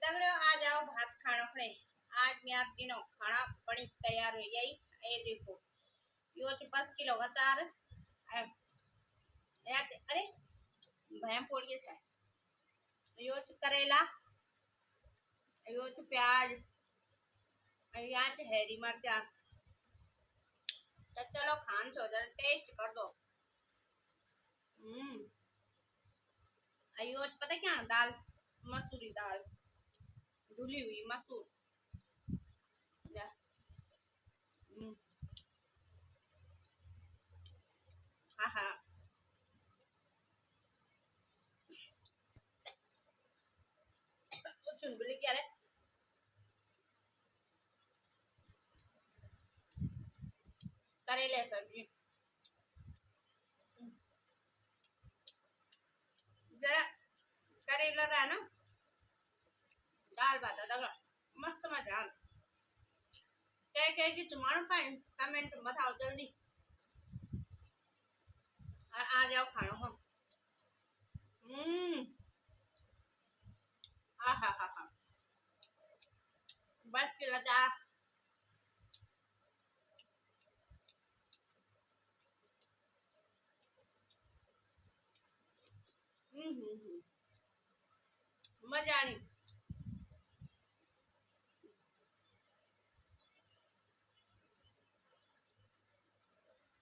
दगड़ियों आज आओ भात खाना खड़े। आज मैं आप दिनों खाना बड़ी तैयार हो गई। ये देखो यो 5 किलो अचार अरे भैम पोड़ के छे यो करेला यो प्याज यहाँ हरी मिर्चा। तो चलो खान छो जरा टेस्ट कर दो। यो पता क्या दाल मसूरी दाल धुली हुई मसूर। हाँ हाँ चुनबुली क्या रे करेले सब्जी जरा करेला रहा ना दाल भात दगड़ा मस्त मजा कह की तुम्हारा पानी कमेंट बताओ जल्दी और आ जाओ खाना हम। हाँ हाँ हाँ हाँ बस के लगा। मजा नहीं।